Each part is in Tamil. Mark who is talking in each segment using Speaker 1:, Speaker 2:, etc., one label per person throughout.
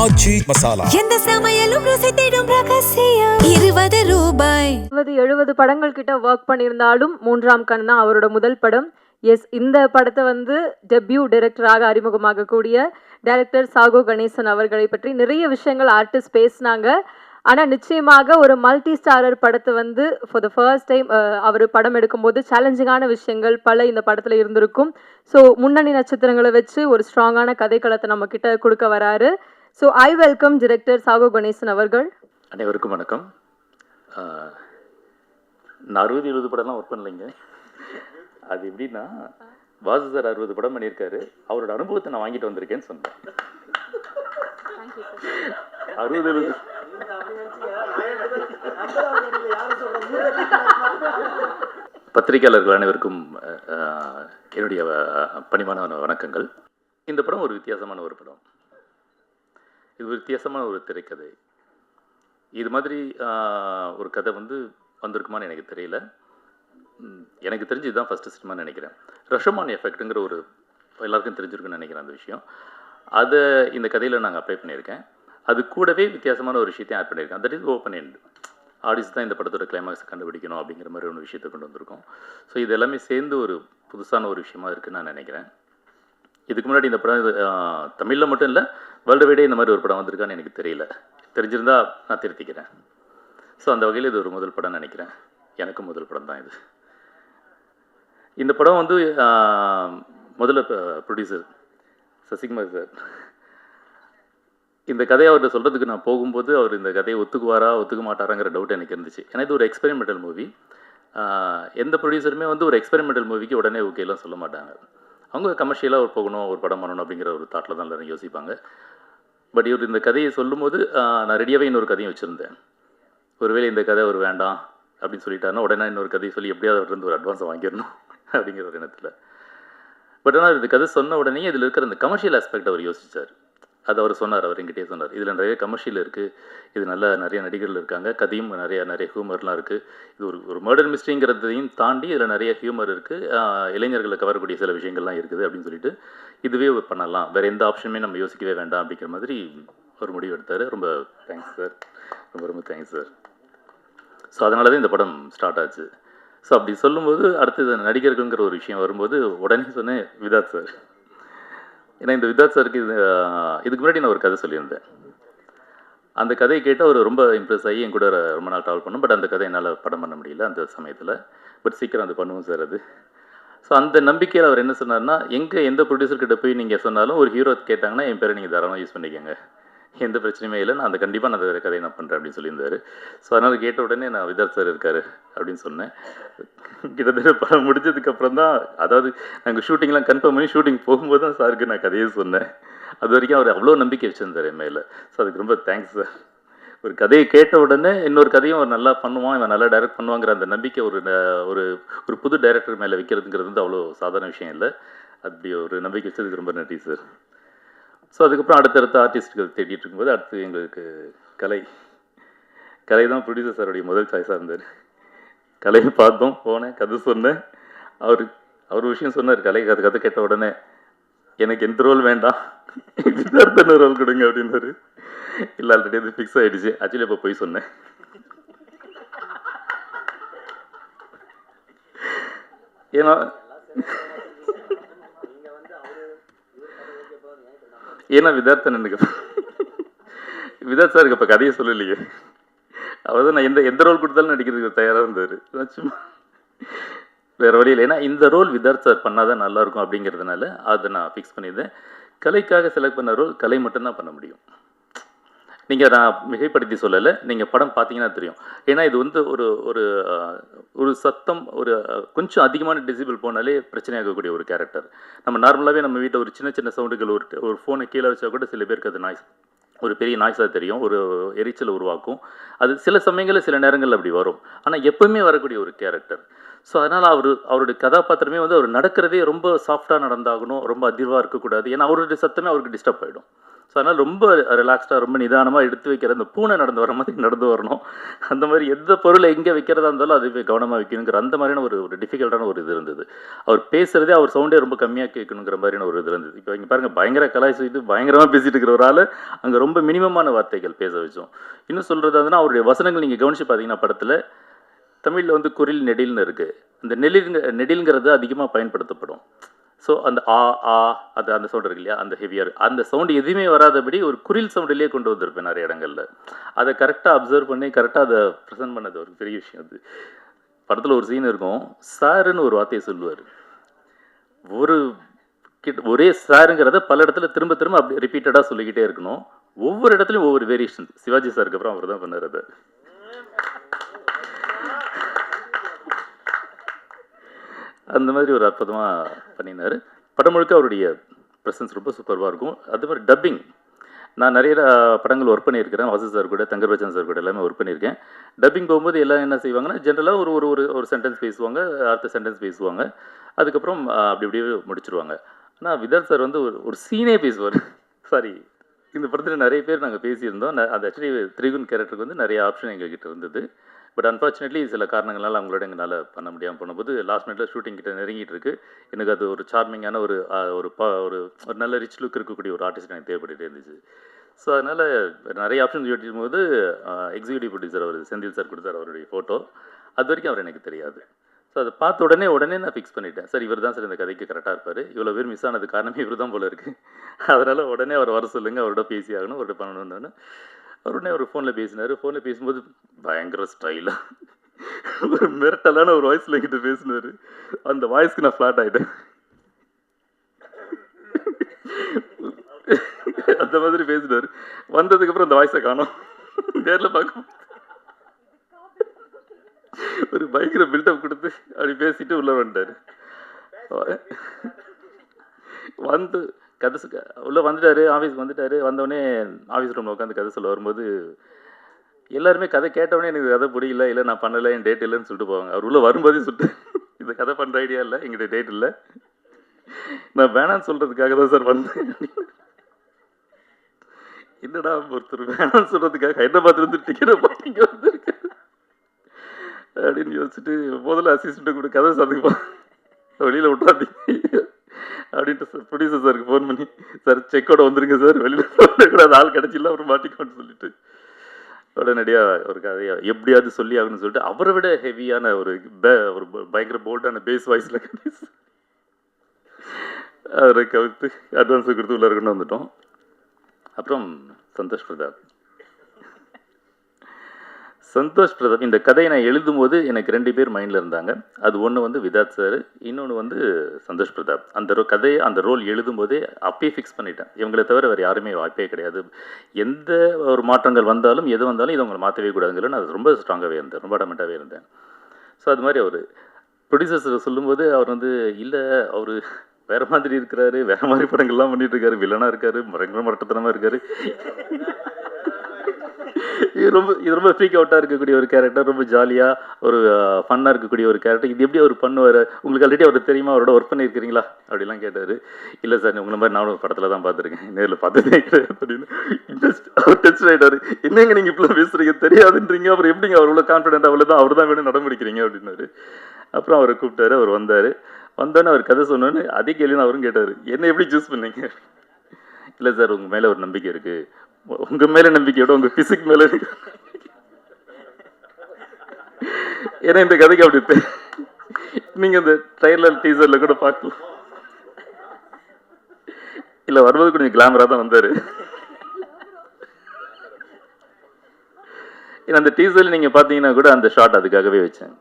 Speaker 1: ஆச்சி மசாலா.
Speaker 2: எந்த சமையலும் ருசி தேடும் ரகசியம். 20 ரூபாய்.
Speaker 3: 70 படங்கள் கிட்ட ஒர்க் பண்ணியிருந்தாலும் மூன்றாம் கண் தான் அவரோட முதல் படம். எஸ், இந்த படத்தை வந்து டெபியூ டைரக்டராக அறிமுகமாகக்கூடிய டைரக்டர் சாகோ கணேசன் அவர்களை பற்றி நிறைய விஷயங்கள் ஆர்டிஸ்ட் பேசினாங்க. ஆனால் நிச்சயமாக ஒரு மல்டி ஸ்டாரர் படத்தை வந்து ஃபார் த ஃபர்ஸ்ட் டைம் அவர் படம் எடுக்கும்போது சேலஞ்சிங்கான விஷயங்கள் பல இந்த படத்தில் இருந்திருக்கும். ஸோ முன்னணி நட்சத்திரங்களை வச்சு ஒரு ஸ்ட்ராங்கான கதைக்களத்தை நம்ம கிட்ட கொடுக்க வராரு. So I welcome director sago Ganesan அவர்கள்.
Speaker 4: அனைவருக்கும் வணக்கம். நான் 60-70 படம்லாம் ஒர்க் பண்ணலைங்க. அது எப்படின்னா, வாசு சார் 60 படம் பண்ணியிருக்காரு. அவரோட அனுபவத்தை நான் வாங்கிட்டு வந்திருக்கேன்னு சொன்னேன். 60-70 பத்திரிகையாளர்கள் அனைவருக்கும் என்னுடைய பணிவான வணக்கங்கள். இந்த படம் ஒரு வித்தியாசமான ஒரு படம். இது ஒரு வித்தியாசமான ஒரு திரைக்கதை. இது மாதிரி ஒரு கதை வந்து வந்திருக்குமான்னு எனக்கு தெரியல. எனக்கு தெரிஞ்சு இதுதான் ஃபஸ்ட்டு சினிமான்னு நினைக்கிறேன். ரஷமான் எஃபெக்ட்டுங்கிற ஒரு எல்லாருக்கும் தெரிஞ்சிருக்குன்னு நினைக்கிறேன் அந்த விஷயம். அதை இந்த கதையில் நாங்கள் அப்ளை பண்ணியிருக்கேன். அது கூடவே வித்தியாசமான ஒரு விஷயத்தையும் ஆட் பண்ணியிருக்கேன். That is open end. Audience தான் இந்த படத்தோட கிளைமாக்ஸை கண்டுபிடிக்கணும் அப்படிங்கிற மாதிரி ஒரு விஷயத்தை கொண்டு வந்திருக்கோம். ஸோ இது எல்லாமே சேர்ந்து ஒரு புதுசான ஒரு விஷயமா இருக்குன்னு நான் நினைக்கிறேன். இதுக்கு முன்னாடி இந்த படம் தமிழில் மட்டும் இல்லை, வேர்ல்டு வைடே இந்த மாதிரி ஒரு படம் வந்திருக்கான்னு எனக்கு தெரியல. தெரிஞ்சிருந்தா நான் திருத்திக்கிறேன். ஸோ அந்த வகையில் இது ஒரு முதல் படம் நினைக்கிறேன். எனக்கும் முதல் படம் தான் இது. இந்த படம் வந்து முதல்ல ப்ரொடியூசர் சசிகுமார் சார் இந்த கதையை அவர்கிட்ட சொல்கிறதுக்கு நான் போகும்போது அவர் இந்த கதையை ஒத்துக்க மாட்டாராங்கிற டவுட் எனக்கு இருந்துச்சு. ஏன்னா இது ஒரு எக்ஸ்பெரிமெண்டல் மூவி. எந்த ப்ரொடியூசருமே வந்து ஒரு எக்ஸ்பெரிமெண்டல் மூவிக்கு உடனே ஓகேலாம் சொல்ல மாட்டாங்க. அவங்க கமர்ஷியலாக ஒரு போகணும், ஒரு படம் பண்ணணும் அப்படிங்கிற ஒரு தாட்டில் தான் எல்லாரும் யோசிப்பாங்க. பட் இவர் இந்த கதையை சொல்லும்போது நான் ரெடியாகவே இன்னொரு கதையும் வச்சுருந்தேன். ஒருவேளை இந்த கதை ஒரு வேண்டாம் அப்படின்னு சொல்லிட்டாருன்னா உடனே இன்னொரு கதையை சொல்லி எப்படியாவது அவர்கிட்ட ஒரு அட்வான்ஸை வாங்கிடணும் அப்படிங்கிற ஒரு எண்ணத்தில். பட் ஆனால் இந்த கதை சொன்ன உடனே இதில் இருக்கிற அந்த கமர்ஷியல் ஆஸ்பெக்ட் அவர் யோசித்தார். அது அவர் சொன்னார், அவர் என்கிட்டே சொன்னார். இதில் நிறைய கமர்ஷியல் இருக்குது, இது நிறைய நடிகர்கள் இருக்காங்க, கதையும் நிறைய ஹியூமர்லாம் இருக்குது. இது ஒரு மர்டர் மிஸ்ட்ரிங்கிறதையும் தாண்டி இதில் நிறைய ஹியூமர் இருக்குது, இளைஞர்களை கவரக்கூடிய சில விஷயங்கள்லாம் இருக்குது அப்படின்னு சொல்லிட்டு இதுவே பண்ணலாம், வேறு எந்த ஆப்ஷனுமே நம்ம யோசிக்கவே வேண்டாம் அப்படிங்கிற மாதிரி ஒரு முடிவு எடுத்தார். ரொம்ப தேங்க்ஸ் சார், ரொம்ப தேங்க்ஸ் சார். ஸோ அதனால தான் இந்த படம் ஸ்டார்ட் ஆச்சு. ஸோ அப்படி சொல்லும்போது அடுத்தது நடிகர்கள்ங்கிற ஒரு விஷயம் வரும்போது உடனே சொன்னேன் விதாத் சார். ஏன்னா இந்த விதாத் சாருக்கு இதுக்கு முன்னாடி நான் ஒரு கதை சொல்லியிருந்தேன். அந்த கதையை கேட்டு அவர் ரொம்ப இம்ப்ரெஸ் ஆகி என் கூட ரொம்ப நாள் ட்ராவல் பண்ணோம். பட் அந்த கதை என்னால் படம் பண்ண முடியல அந்த சமயத்தில். பட் சீக்கிரம் அது பண்ணுவோம் சார் அது. ஸோ அந்த நம்பிக்கையில் அவர் என்ன சொன்னார்னா, எந்த ப்ரொடியூசர்கிட்ட போய் நீங்கள் சொன்னாலும் ஒரு ஹீரோ கேட்டாங்கன்னா என் பேரை நீங்கள் தாராளமாக யூஸ் பண்ணிக்கோங்க, எந்த பிரச்சனையுமே இல்லை, நான் கண்டிப்பாக நான் வேறு கதையை நான் பண்ணுறேன் அப்படின்னு சொல்லியிருந்தார். ஸோ அதனால் கேட்ட உடனே நான் விதாத் சார் இருக்கார் அப்படின்னு சொன்னேன். கிட்டத்தட்ட படம் முடிஞ்சதுக்கப்புறம் தான், அதாவது நாங்கள் ஷூட்டிங்லாம் கன்ஃபார்ம் பண்ணி ஷூட்டிங் போகும்போது தான் சாருக்கு நான் கதையே சொன்னேன். அது வரைக்கும் அவர் அவ்வளோ நம்பிக்கை வச்சுருந்தார் என் மேலே. ஸோ அதுக்கு ரொம்ப தேங்க்ஸ் சார். ஒரு கதையை கேட்ட உடனே இன்னொரு கதையும் அவர் நல்லா பண்ணுவான், இவன் நல்லா டைரக்ட் பண்ணுவாங்கிற அந்த நம்பிக்கை ஒரு புது டைரக்டர் மேலே வைக்கிறதுங்கிறது வந்து அவ்வளோ சாதாரண விஷயம் இல்லை. அப்படி ஒரு நம்பிக்கை வச்சதுக்கு ரொம்ப நன்றி சார். ஸோ அதுக்கப்புறம் அடுத்தடுத்த ஆர்டிஸ்ட்டுகள் தேடிட்டு இருக்கும்போது அடுத்து எங்களுக்கு கலை தான் ப்ரொடியூசர் சாருடைய முதல் சாய்ஸாக இருந்தார். கலையை பார்த்தோம், போனேன், கதை சொன்னேன். அவர் விஷயம் சொன்னார். கதை கேட்ட உடனே எனக்கு எந்த ரோல் வேண்டாம், விதார்த்தன ரோல் கொடுங்க அப்படின்னாரு. இல்லை ஆல்ரெடி அது ஃபிக்ஸ் ஆகிடுச்சு. ஆக்சுவலி இப்போ போய் சொன்னேன். ஏன்னா விதாத் சாருக்கு இப்போ கதையை சொல்லலையே. அவர் தான் நான் எந்த ரோல் கொடுத்தாலும் நடிக்கிறதுக்கு தயாராக இருந்தார். சும்மா வேறு வழியில். ஏன்னா இந்த ரோல் விதாத் சார் பண்ணாதான் நல்லாயிருக்கும் அப்படிங்கிறதுனால அதை நான் ஃபிக்ஸ் பண்ணியிருந்தேன். கலைக்காக செலக்ட் பண்ண ரோல் கலை மட்டும்தான் பண்ண முடியும். நீங்கள் நான் மிகைப்படுத்தி சொல்லலை, நீங்கள் படம் பார்த்தீங்கன்னா தெரியும். ஏன்னா இது வந்து ஒரு சத்தம் கொஞ்சம் அதிகமான டெசிபிள் போனாலே பிரச்சனையாகக்கூடிய ஒரு கேரக்டர். நம்ம நார்மலாகவே நம்ம வீட்டில் ஒரு சின்ன சவுண்டுகள் ஒரு ஃபோனை கீழே வச்சா கூட சில பேருக்கு அது நாய்ஸ், ஒரு பெரிய நாய்ஸாக தெரியும், ஒரு எரிச்சலை உருவாக்கும். அது சில சமயங்களில் சில நேரங்களில் அப்படி வரும். ஆனால் எப்போவுமே வரக்கூடிய ஒரு கேரக்டர். ஸோ அதனால் அவருடைய கதாபாத்திரமே வந்து அவர் நடக்கிறதே ரொம்ப சாஃப்டாக நடந்தாகணும், ரொம்ப அதிர்வாக இருக்கக்கூடாது. ஏன்னா அவருடைய சத்தமே அவருக்கு டிஸ்டர்ப் ஆகிடும். ஸோ அதனால் ரொம்ப ரிலாக்ஸ்டாக ரொம்ப நிதானமாக எடுத்து வைக்கிற அந்த பூனை நடந்து வர மாதிரி நடந்து வரணும். அந்த மாதிரி எந்த பொருளை எங்கே வைக்கிறதா இருந்தாலும் அதுவே கவனமாக வைக்கணுங்கிற அந்த மாதிரியான ஒரு டிஃபிகல்ட்டான ஒரு இது இருந்தது. அவர் பேசுகிறதே அவர் சவுண்டே ரொம்ப கம்மியாக கேட்கணுங்கிற மாதிரியான ஒரு இது இருந்தது. இப்போ இங்கே பாருங்கள், பயங்கர கலாய்ச்சிட்டு பயங்கரமாக பேசிகிட்டு இருக்கிற ஒரு ஆள் அங்கே ரொம்ப மினிமமான வார்த்தைகள் பேச வச்சோம். இன்னும் சொல்கிறது அதுனா அவருடைய வசனங்கள் நீங்கள் கவனித்து பார்த்தீங்கன்னா படத்தில் தமிழில் வந்து குரில் நெடில்னு இருக்குது. அந்த நெடில்ங்கிறது அதிகமாக பயன்படுத்தப்படும். ஸோ அந்த அந்த சவுண்ட் இருக்கு இல்லையா, அந்த ஹெவியர் அந்த சவுண்டு எதுவுமே வராதபடி ஒரு குரில் சவுண்டிலேயே கொண்டு வந்திருப்பேன் நிறைய இடங்களில். அதை கரெக்டாக அப்சர்வ் பண்ணி கரெக்டாக அதை ப்ரெசென்ட் பண்ணது ஒரு பெரிய விஷயம். அது படத்தில் ஒரு சீன் இருக்கும், சாருன்னு ஒரு வார்த்தையை சொல்லுவார். ஒரே சாருங்கிறத பல இடத்துல திரும்ப திரும்ப அப்படி ரிப்பீட்டடாக சொல்லிக்கிட்டே இருக்கணும். ஒவ்வொரு இடத்துலையும் ஒவ்வொரு வேரியேஷன். சிவாஜி சாருக்கு அப்புறம் அவர் தான் பண்ணார் அதை. அந்த மாதிரி ஒரு அற்புதமாக பண்ணினார். படம் முழுக்க அவருடைய ப்ரெசன்ஸ் ரொம்ப சூப்பராக இருக்கும். அது மாதிரி டப்பிங், நான் நிறைய படங்கள் ஒர்க் பண்ணியிருக்கிறேன். வாசு சார் கூட, தங்கர் பச்சன் சார் கூட எல்லாமே ஒர்க் பண்ணியிருக்கேன். டப்பிங் போகும்போது எல்லாம் என்ன செய்வாங்கன்னா, ஜென்ரலாக ஒரு ஒரு ஒரு சென்டென்ஸ் பேசுவாங்க, அடுத்த சென்டென்ஸ் பேசுவாங்க, அதுக்கப்புறம் அப்படி இப்படியே முடிச்சிருவாங்க. ஆனால் விதார்த் சார் வந்து ஒரு சீனே பேசுவார். சாரி, இந்த படத்தில் நிறைய பேர் நாங்கள் பேசியிருந்தோம். அந்த ஆக்சுவலி திரிகுன் கேரக்டருக்கு வந்து நிறைய ஆப்ஷன் எங்ககிட்ட இருந்தது. பட் அன்ஃபார்ச்சுனேட்லி சில காரணங்களால் அவங்களோட எங்களால் பண்ண முடியாமல் போனபோது லாஸ்ட் மினிட்ல ஷூட்டிங் கிட்ட நெருங்கிட்டு இருக்கு. எனக்கு அது ஒரு சார்மிங்கான ஒரு ஒரு நல்ல ரிச் லுக் இருக்கக்கூடிய ஒரு ஆர்டிஸ்ட் எனக்கு தேவைப்பட்டு இருந்துச்சு. ஸோ அதனால் நிறைய ஆப்ஷன் யோசிக்கும் போது எக்ஸிக்யூட்டிவ் ப்ரொடியூசர் அவர் செந்தில் சார் கொடுத்தார் அவருடைய ஃபோட்டோ. அது வரைக்கும் அவர் எனக்கு தெரியாது. ஸோ அதை பார்த்த உடனே நான் ஃபிக்ஸ் பண்ணிட்டேன். சார் இவர் தான் சார் இந்த கதைக்கு கரெக்டாக இருப்பார். இவ்வளோ பேர் மிஸ் ஆனது காரணமே இவர் தான் போல இருக்குது. அதனால் உடனே அவர் வர சொல்லுங்கள், அவரோட பேசி ஆகணும், அவர்கிட்ட பண்ணணுன்னு. உடனே அவர் ஃபோனில் பேசினார். ஃபோனில் பேசும்போது பயங்கர ஸ்டைலாக ஒரு மிரட்டலான ஒரு வாய்ஸில் என்கிட்ட பேசினார். அந்த வாய்ஸ்க்கு நான் ஃப்ளாட் ஆகிட்டேன். அந்த மாதிரி பேசினார். வந்ததுக்கப்புறம் அந்த வாய்ஸை காணோம். நேரில் பார்க்க ஒரு பயங்கர பில்டப் கொடுத்து அப்படி பேசிட்டு உள்ள வந்துட்டார். வந்து கதை உள்ளே வந்துட்டார், ஆஃபீஸ்க்கு வந்துட்டார். வந்தோடனே ஆஃபீஸ் ரூமில் உட்காந்து கதை சொல்ல வரும்போது எல்லாருமே கதை கேட்டவொடனே எனக்கு கதை பிடிக்கல, இல்லை நான் பண்ணலை, என் டேட் இல்லைன்னு சொல்லிட்டு போவாங்க. அவர் உள்ளே வரும்போதே சொல்லிட்டு இந்த கதை பண்ணுற ஐடியா இல்லை, எங்கிட்ட டேட் இல்லை, நான் வேணான்னு சொல்கிறதுக்காக தான் சார் வந்தேன். என்னடா ஒருத்தர் வேணான்னு சொல்கிறதுக்காக ஹைதராபாத்லேருந்து டிக்கெட்டை போட்டிங்க வந்துருக்கு அப்படின்னு யோசிச்சுட்டு முதல்ல அசிஸ்டண்ட்டை கூட கதை சாதிப்பா வெளியில் விட்டாதீங்க அப்படின்ட்டு ப்ரொடியூசர் சாருக்கு ஃபோன் பண்ணி, சார் செக்கோட வந்துருங்க சார், வெளியில் கூட அது ஆள் கிடச்சில்ல அப்புறம் மாட்டிக்கோன்னு சொல்லிட்டு உடனடியாக ஒரு கதையாக எப்படியாவது சொல்லி ஆகணும்னு சொல்லிட்டு அவரை விட ஹெவியான ஒரு பயங்கர போல்டான பேஸ் வாய்ஸில் அவரை கவித்து அட்வான்ஸை கொடுத்து உள்ள இருக்கணும்னு வந்துட்டோம். அப்புறம் சந்தோஷ் பிரதாப் இந்த கதையை நான் எழுதும்போது எனக்கு 2 பேர் மைண்டில் இருந்தாங்க. அது ஒன்று வந்து விதாத் சார், இன்னொன்று வந்து சந்தோஷ் பிரதாப். அந்த கதையை அந்த ரோல் எழுதும்போதே அப்பயே ஃபிக்ஸ் பண்ணிட்டேன். இவங்களை தவிர வேறு யாருமே வாய்ப்பே கிடையாது. எந்த ஒரு மாற்றங்கள் வந்தாலும் எது வந்தாலும் இது அவங்களை மாற்றவே கூடாதுங்கிற நான் ரொம்ப ஸ்ட்ராங்காகவே இருந்தேன், ரொம்ப அடமெண்ட்டாகவே இருந்தேன். ஸோ அது மாதிரி அவர் ப்ரொடியூசர்ஸ் சொல்லும்போது அவர் வந்து இல்லை அவர் வேறு மாதிரி இருக்கிறாரு, வேறு மாதிரி படங்கள்லாம் பண்ணிட்டு இருக்காரு, வில்லனாக இருக்காரு, மரட்டத்தனமாக இருக்காரு, இது ரொம்ப ஃப்ரீக் அவுட்டாக இருக்கக்கூடிய ஒரு கேரக்டர், ரொம்ப ஜாலியாக ஒரு ஃபன்னாக இருக்கக்கூடிய ஒரு கேரக்டர், இது எப்படி அவர் பண்ணுவார், உங்களுக்கு ஆல்ரெடி அவர் தெரியுமா, அவரோட ஒர்க் பண்ணியிருக்கிறீங்களா அப்படிலாம் கேட்டார். இல்லை சார் உங்களை மாதிரி நானும் படத்தில் தான் பார்த்துருக்கேன், நேரில் பார்த்ததே கிடையாது அப்படின்னு அவர் டென்ஷன் ஆகிட்டார். என்னங்க நீங்கள் இப்படிலாம் பேசுகிறீங்க, தெரியாதுன்றீங்க, அப்புறம் எப்படிங்க அவர் உள்ள கான்ஃபிடென்ட் அவ்வளோ தான், அவர் தான் வேணும் நடமுடிக்கிறீங்க அப்படின்னாரு. அப்புறம் அவரை கூப்பிட்டாரு, அவர் வந்தார். வந்தோடனே அவர் கதை சொன்னோன்னு அதே கேள்வி அவரும் கேட்டார், என்ன எப்படி சூஸ் பண்ணீங்க? இல்லை சார் உங்கள் மேலே ஒரு நம்பிக்கை இருக்குது, உங்கள் மேலே நம்பிக்கையோட உங்கள் பிசிக் மேலே இருக்கு. ஏன்னா இந்த கதைக்கு அப்படி நீங்கள் இந்த ட்ரைலர் டீசரில் கூட பார்க்கலாம். இல்லை வரும்போது கொஞ்சம் கிளாமராக தான் வந்தார். ஏன்னா அந்த டீசரில் நீங்கள் பார்த்தீங்கன்னா கூட அந்த ஷாட் அதுக்காகவே வச்சேன்.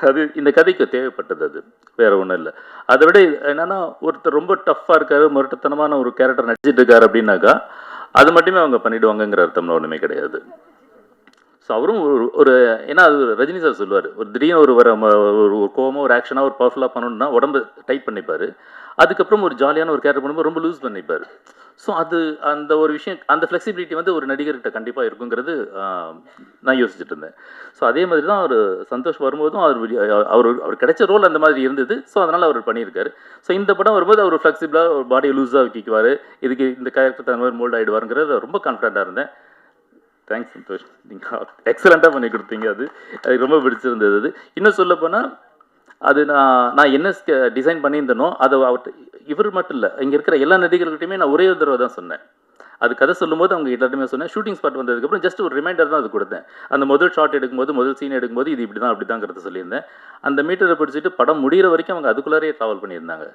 Speaker 4: அது இந்த கதைக்கு தேவைப்பட்டது, அது வேற ஒன்றும் இல்லை. அதை விட என்னன்னா ஒருத்தர் ரொம்ப டஃப்பாக இருக்காரு, முரட்டத்தனமான ஒரு கேரக்டர் நடிச்சிட்டு இருக்காரு அப்படின்னாக்கா அது மட்டுமே அவங்க பண்ணிடுவாங்கங்கிற அர்த்தம்லாம் ஒன்றுமே கிடையாது. ஸோ அவரும் ஒரு ஏன்னா அது ரஜினி சார் சொல்லுவார், ஒரு திடீர்னு ஒரு கோவமாக ஒரு ஆக்ஷனாக ஒரு பவர்ஃபுல்லாக பண்ணணும்னா உடம்பு டைட் பண்ணிப்பார். அதுக்கப்புறம் ஒரு ஜாலியான ஒரு கேரக்டர் பண்ணும்போது ரொம்ப லூஸ் பண்ணிப்பார். ஸோ அது அந்த ஒரு விஷயம் அந்த ஃப்ளெக்சிபிலிட்டி வந்து ஒரு நடிகர்கிட்ட கண்டிப்பாக இருக்குங்கிறது நான் யோசிச்சுட்டு இருந்தேன். ஸோ அதே மாதிரி தான் அவர் சந்தோஷ் வரும்போதும் அவர் கிடைச்ச ரோல் அந்த மாதிரி இருந்தது. ஸோ அதனால் அவர் பண்ணியிருக்காரு. ஸோ இந்த படம் வரும்போது அவர் ஃப்ளெக்சிபிளாக ஒரு பாடியை லூஸாக வைக்குவார், இதுக்கு இந்த கேரக்டர் தகுந்த மாதிரி மோல்ட் ஆகிடுவாருங்கிறது ரொம்ப கான்ஃபிடண்ட்டாக இருந்தேன். தேங்க்ஸ் சந்தோஷ், நீங்கள் எக்ஸலண்ட்டாக பண்ணி கொடுத்தீங்க. அது ரொம்ப பிடிச்சிருந்தது. அது இன்னும் சொல்லப்போனால் அது நான் என்ன டிசைன் பண்ணியிருந்தேனோ அதை இவர் மட்டும் இல்லை, இங்கே இருக்கிற எல்லா நடிகர்கள்ட்டையுமே நான் ஒரே ஒரு தடவை தான் சொன்னேன். அது கதை சொல்லும்போது அவங்க எல்லாருமே சொன்னேன். ஷூட்டிங் ஸ்பாட் வந்ததுக்கப்புறம் ஜஸ்ட் ஒரு ரிமைண்டர் தான் அது கொடுத்தேன். அந்த முதல் ஷாட் எடுக்கும்போது, முதல் சீன் எடுக்கும்போது இது இப்படி தான் அப்படி தாங்கிறத சொல்லியிருந்தேன். அந்த மீட்டரை பிடிச்சிட்டு படம் முடிகிற வரைக்கும் அவங்க அதுக்குள்ளாரே ட்ராவல் பண்ணியிருந்தாங்க.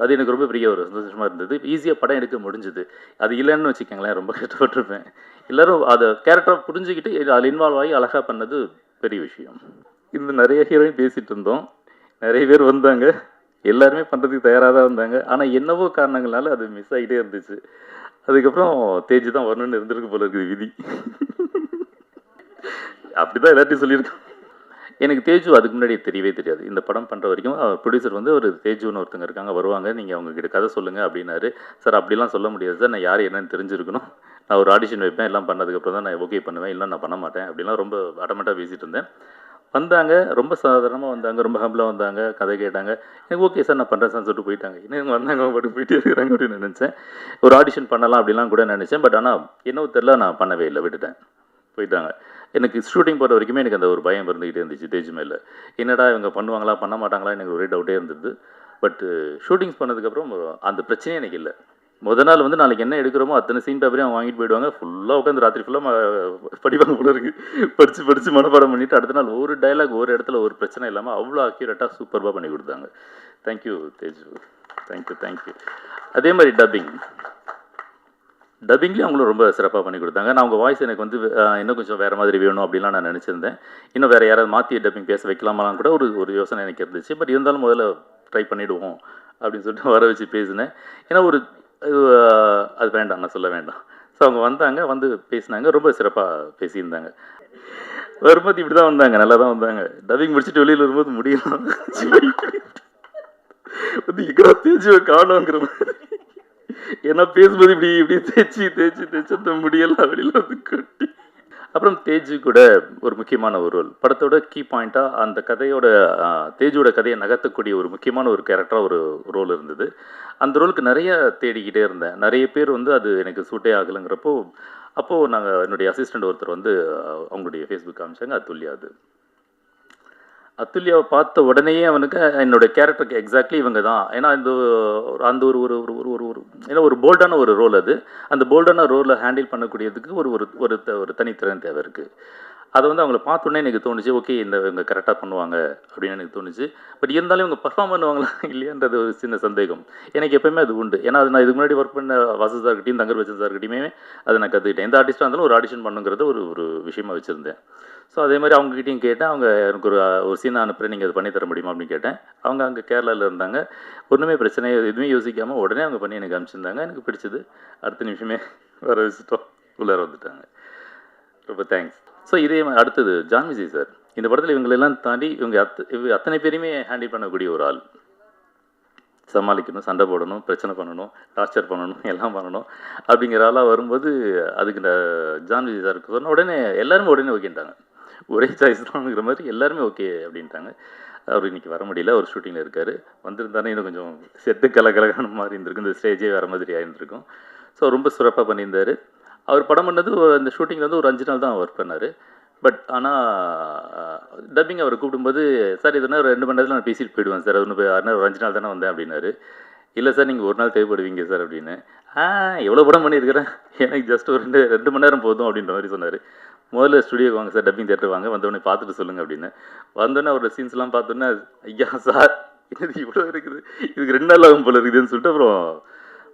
Speaker 4: அது எனக்கு ரொம்ப பெரிய ஒரு சந்தோஷமாக இருந்தது. ஈஸியாக படம் எடுக்க முடிஞ்சுது. அது இல்லைன்னு வச்சுக்கோங்களேன், ரொம்ப கஷ்டப்பட்டுருப்பேன். எல்லோரும் அதை கேரக்டராக புரிஞ்சுக்கிட்டு அதில் இன்வால்வ் ஆகி அழகாக பண்ணது பெரிய விஷயம். இந்த நிறைய ஹீரோயின் பேசிகிட்டு இருந்தோம், நிறைய பேர் வந்தாங்க, எல்லாருமே பண்ணுறதுக்கு தயாராக தான் இருந்தாங்க. ஆனால் என்னவோ காரணங்களால அது மிஸ் ஆகிட்டே இருந்துச்சு. அதுக்கப்புறம் தேஜ் தான் வரணும்னு இருந்திருக்கு போல இருக்குது விதி. அப்படிதான் எல்லாத்தையும் சொல்லியிருக்கோம். எனக்கு தேஜு அதுக்கு முன்னாடி தெரியவே தெரியாது. இந்த படம் பண்ணுற வரைக்கும் ப்ரொடியூசர் வந்து ஒரு தேஜுன்னு ஒருத்தங்க இருக்காங்க, வருவாங்க, நீங்கள் அவங்கக்கிட்ட கதை சொல்லுங்கள் அப்படின்னாரு. சார் அப்படிலாம் சொல்ல முடியாது சார், நான் யார் என்னன்னு தெரிஞ்சிருக்கணும், நான் ஒரு ஆடிஷன் வைப்பேன், எல்லாம் பண்ணதுக்கப்புறம் தான் நான் ஓகே பண்ணுவேன், இல்லை நான் பண்ண மாட்டேன் அப்படிலாம் ரொம்ப அடமெண்ட்டாக பேசிகிட்டு இருந்தேன். வந்தாங்க, ரொம்ப சாதாரணமாக வந்தாங்க, ரொம்ப ஹம்பிளாக வந்தாங்க, கதை கேட்டாங்க. எனக்கு ஓகே சார் நான் பண்ணுறேன் சார் சொல்லிட்டு போயிட்டாங்க. இன்னும் வந்தாங்க அவங்க பாட்டு போயிட்டே இருக்கிறாங்க அப்படின்னு நினச்சேன். ஒரு ஆடிஷன் பண்ணலாம் அப்படிலாம் கூட நினச்சேன். பட் ஆனால் என்னவோ தெரில, நான் பண்ணவே இல்லை, விட்டுட்டேன், போயிட்டாங்க. எனக்கு ஷூட்டிங் போகிற வரைக்குமே எனக்கு அந்த ஒரு பயம் இருந்துக்கிட்டே இருந்துச்சு தேஜ் மேலே. என்னடா இவங்க பண்ணுவாங்களா பண்ண மாட்டாங்களா எனக்கு ஒரே டவுட்டே இருந்தது. பட் ஷூட்டிங்ஸ் பண்ணதுக்கப்புறம் அந்த பிரச்சனையே எனக்கு இல்லை. நாள் வந்து நாளைக்கு என்ன எடுக்கிறோமோ அத்தனை சீன் பேப்பரையும் அவங்க வாங்கிட்டு போயிடுவாங்க. ஃபுல்லாக உட்காந்து ராத்திரி ஃபுல்லாக படிப்பாங்க போல இருக்குது. படித்து மனப்பாடம் பண்ணிவிட்டு அடுத்த நாள் ஒரு டைலாக் ஒரு இடத்துல ஒரு பிரச்சனை இல்லாமல் அவ்வளோ அக்யூரேட்டாக சூப்பராக பண்ணி கொடுத்தாங்க. Thank you Teju, thank you. அதே மாதிரி டப்பிங்லேயும் அவங்களும் ரொம்ப சிறப்பாக பண்ணி கொடுத்தாங்க. நான் அவங்க வாய்ஸ் எனக்கு வந்து இன்னும் கொஞ்சம் வேறு மாதிரி வேணும் அப்படின்லாம் நான் நினச்சிருந்தேன். இன்னும் வேறு யாராவது மாற்றி டப்பிங் பேச வைக்கலாமாலாம் கூட ஒரு யோசனை எனக்கு இருந்துச்சு. பட் இருந்தாலும் முதல்ல ட்ரை பண்ணிவிடுவோம் அப்படின்னு சொல்லிட்டு வர வச்சு பேசினேன். ஏன்னா அது வேண்டாம், நான் சொல்ல வேண்டாம். ஸோ அவங்க வந்தாங்க, வந்து பேசினாங்க, ரொம்ப சிறப்பாக பேசியிருந்தாங்க. வரும்போது இப்படி தான் வந்தாங்க, நல்லா தான் வந்தாங்க. டப்பிங் முடிச்சுட்டு வெளியில் வரும்போது முடியலாம் வந்து எங்கடா தேஜுவை காணோங்கிற மாதிரி. ஏன்னா பேசும்போது இப்படி தேய்ச்சி அந்த முடியெல்லாம் வெளியில் வந்து கொட்டி. அப்புறம் தேஜு கூட ஒரு முக்கியமான ஒரு ரோல், படத்தோட கீ பாயிண்ட்டாக அந்த கதையோட தேஜோட கதையை நகர்த்தக்கூடிய ஒரு முக்கியமான ஒரு கேரக்டராக ஒரு ரோல் இருந்தது. அந்த ரோலுக்கு நிறைய தேடிக்கிட்டே இருந்தேன். நிறைய பேர் வந்து அது எனக்கு சூட்டே ஆகலைங்கிறப்போ அப்போது நாங்கள் என்னுடைய அசிஸ்டண்ட் ஒருத்தர் வந்து அவங்களுடைய ஃபேஸ்புக் காமிச்சாங்க, அத்துல்யாவை பார்த்த உடனேயே அவனுக்கு என்னோடய கேரக்டருக்கு எக்ஸாக்ட்லி இவங்க தான். ஏன்னா அந்த ஒரு ஒரு ஒரு ஒரு ஏன்னா ஒரு போல்டான ஒரு ரோல் அது. அந்த போல்டான ரோலை ஹேண்டில் பண்ணக்கூடியதுக்கு ஒரு தனித்திறன் தேவை இருக்குது. அதை வந்து அவங்கள பார்த்தோன்னே எனக்கு தோணுச்சு, ஓகே இவங்க கரெக்டாக பண்ணுவாங்க அப்படின்னு எனக்கு தோணுச்சு. பட் இருந்தாலும் இவங்க பர்ஃபார்ம் பண்ணுவாங்களா இல்லையான்றது ஒரு சின்ன சந்தேகம் எனக்கு எப்போயுமே அது உண்டு. ஏன்னா அது நான் இதுக்கு முன்னாடி ஒர்க் பண்ண வாசு சார்கிட்டையும் தங்கர் பச்சன் சார்கிட்டையுமே அதை நான் கற்றுக்கிட்டேன். எந்த ஆர்டிஸ்ட்டாக இருந்தாலும் ஒரு ஆடிஷன் பண்ணுங்கிறத ஒரு விஷயமா வச்சுருந்தேன். ஸோ அதே மாதிரி அவங்ககிட்டையும் கேட்டேன். அவங்க எனக்கு ஒரு சீனை அனுப்புகிறேன், நீங்கள் அது பண்ணி தர முடியுமா அப்படின்னு கேட்டேன். அவங்க அங்கே கேரளாவில் இருந்தாங்க. ஒன்றுமே பிரச்சனை எதுவுமே யோசிக்காமல் உடனே அவங்க பண்ணி எனக்கு அனுப்பிச்சிருந்தாங்க. எனக்கு பிடிச்சது. அடுத்த நிமிஷமே வர வச்சுட்டோம், உள்ளார வந்துட்டாங்க. ரொம்ப தேங்க்ஸ். ஸோ இதே மாதிரி அடுத்தது ஜான்விஜி சார். இந்த படத்தில் இவங்களெல்லாம் தாண்டி இவங்க அத்தனை பேருமே ஹேண்டில் பண்ணக்கூடிய ஒரு ஆள். சமாளிக்கணும், சண்டை போடணும், பிரச்சனை பண்ணணும், டார்ச்சர் பண்ணணும், எல்லாம் பண்ணணும் அப்படிங்கிற ஆளாக வரும்போது அதுக்கு இந்த ஜான்விஜி சாருக்கு சொன்ன உடனே எல்லாருமே உடனே ஓகேன்ட்டாங்க. ஒரே சாய்ஸ் தான்ங்கிற மாதிரி எல்லாருமே ஓகே அப்படின்ட்டாங்க. அவர் இன்றைக்கி வர முடியல, ஒரு ஷூட்டிங்கில் இருக்கார். வந்திருந்தானே இன்னும் கொஞ்சம் செட்டு கலகலகான மாதிரி இருந்திருக்கும், இந்த ஸ்டேஜே வேறு மாதிரி ஆகிருந்திருக்கும். ஸோ ரொம்ப சிறப்பாக பண்ணியிருந்தார். அவர் படம் பண்ணது அந்த ஷூட்டிங்கில் வந்து ஒரு 5 நாள் தான் ஒர்க் பண்ணார். பட் ஆனால் டப்பிங் அவர் கூப்பிடும்போது, சார் இதுனா ஒரு 2 மணி நேரத்தில் நான் பேசிட்டு போயிடுவேன் சார், அது ஒரு 5 நாள் தானே வந்தேன் அப்படின்னாரு. இல்லை சார் நீங்கள் ஒரு நாள் தேவைப்படுவீங்க சார் அப்படின்னு. எவ்வளோ படம் பண்ணியிருக்கிறேன், எனக்கு ஜஸ்ட் ஒரு 2 மணி நேரம் போதும் அப்படின்ற மாதிரி சொன்னார். முதல்ல ஸ்டுடியோக்கு வாங்க சார், டப்பிங் தேட்டர் வாங்க, வந்தோடனே பார்த்துட்டு சொல்லுங்கள் அப்படின்னு. வந்தோடனே அவரோட சீன்ஸ்லாம் பார்த்தோன்னே, ஐயா சார் இது இவ்வளோ இருக்குது, இதுக்கு 2 நாள் ஆகும் போல இருக்குதுன்னு சொல்லிட்டு அப்புறம்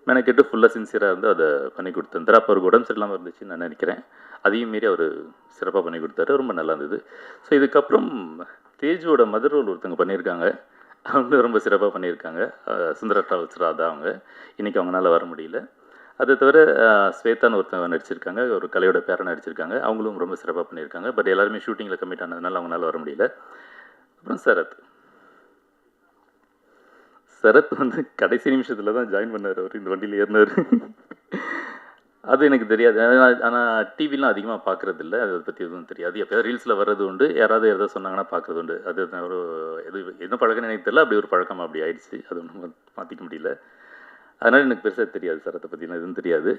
Speaker 4: மெனக்கெட்டு ஃபுல்லாக சின்சியராக இருந்து அதை பண்ணி கொடுத்தாரு. அப்போ அவருக்கு உடம்பு சரியில்லாமல் இருந்துச்சுன்னு நான் நினைக்கிறேன். அதையும் மீறி அவர் சிறப்பாக பண்ணி கொடுத்தாரு, ரொம்ப நல்லா இருந்தது. ஸோ இதுக்கப்புறம் தேஜுவோட மதர் ரோல் ஒருத்தவங்க பண்ணியிருக்காங்க, அவங்களும் ரொம்ப சிறப்பாக பண்ணியிருக்காங்க. சுந்தரா ட்ராவல்ஸ் ராதா அவங்க. இன்றைக்கி அவங்களால வர முடியல. அதை தவிர ஸ்வேதான்னு ஒருத்தவங்க நடிச்சிருக்காங்க, ஒரு கலையோட பேரை நடிச்சிருக்காங்க, அவங்களும் ரொம்ப சிறப்பாக பண்ணியிருக்காங்க. பட் எல்லாருமே ஷூட்டிங்கில் கம்மிட் ஆனதுனால அவங்களால வர முடியல. அப்புறம் சரத் வந்து கடைசி நிமிஷத்தில் தான் ஜாயின் பண்ணார், அவர் இந்த வண்டியில் ஏறினார். அது எனக்கு தெரியாது. ஆனால் டிவிலாம் அதிகமாக பார்க்குறது இல்லை, அதை பற்றி எதுவும் தெரியாது. எப்போயாவது ரீல்ஸில் வர்றது உண்டு, யாராவது எதாவது சொன்னாங்கன்னா பார்க்குறது உண்டு. அது ஒரு இது என்ன பழக்கம்னு எனக்கு தெரியல, அப்படி ஒரு பழக்கம் அப்படி ஆயிடுச்சு. அது ஒன்றும் மாற்றிக்க முடியல. அதனால் எனக்கு பெருசாக தெரியாது, சரத்தை பற்றிலாம் எதுவும் தெரியாது.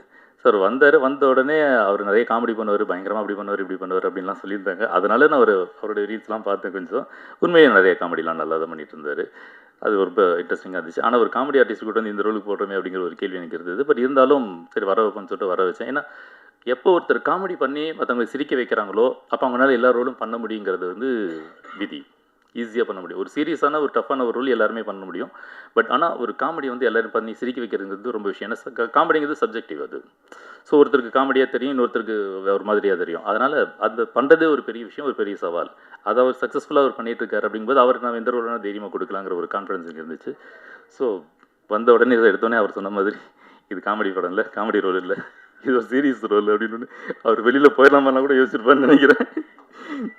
Speaker 4: சார் வந்த உடனே அவர் நிறைய காமெடி பண்ணுவார், பயங்கரமாக அப்படி பண்ணுவார், இப்படி பண்ணுவார் அப்படின்லாம் சொல்லியிருந்தாங்க. அதனால நான் அவருடைய ரீல்ஸ்லாம் பார்த்தேன் கொஞ்சம். உண்மையாக நிறைய காமெடிலாம் நல்லா தான் பண்ணிட்டு இருந்தார். அது ரொம்ப இன்ட்ரெஸ்டிங்காக இருந்துச்சு. ஆனால் ஒரு காமெடி ஆர்டிஸ்ட் கூட வந்து இந்த ரோலுக்கு போடுறோமே அப்படிங்கிற ஒரு கேள்வி எனக்கு இருந்தது. பட் இருந்தாலும் சரி வர வைப்பேன்னு சொல்லிட்டு வர வச்சேன். ஏன்னா எப்போ ஒருத்தர் காமெடி பண்ணி மற்றவங்களை சிரிக்க வைக்கிறாங்களோ அப்போ அவங்களால எல்லா ரோலும் பண்ண முடியுங்கிறது வந்து விதி. ஈஸியாக பண்ண முடியும். ஒரு சீரியஸான ஒரு டஃப்பான ஒரு ரோல் எல்லாருமே பண்ண முடியும். பட் ஆனால் ஒரு காமெடி வந்து எல்லோரும் பண்ணி சிரிக்க வைக்கிறதுங்கிறது ரொம்ப விஷயம். ஏன்னா காமெடிங்கிறது சப்ஜெக்டிவ் அது. ஸோ ஒருத்தருக்கு காமெடியாக தெரியும், இன்னொருத்தருக்கு ஒரு மாதிரியாக தெரியும். அதனால் அது பண்ணுறதே ஒரு பெரிய விஷயம், ஒரு பெரிய சவால். அதை அவர் சக்ஸஸ்ஃபுல்லாக அவர் பண்ணிகிட்டு இருக்காரு அப்படிங்கும்போது அவருக்கு நான் எந்த ரோலான தைரியமாக கொடுக்கலாங்கிற ஒரு கான்ஃபிடன்ஸ் எனக்கு இருந்துச்சு. ஸோ வந்த உடனே இதை எடுத்தோடனே அவர் சொன்ன மாதிரி இது காமெடி படம் இல்லை, காமெடி ரோல் இல்லை, இது ஒரு சீரியஸ் ரோல் அப்படின்னு அவர் வெளியில் போயிடலாமெல்லாம் கூட யோசிச்சிருப்பான்னு நினைக்கிறேன்.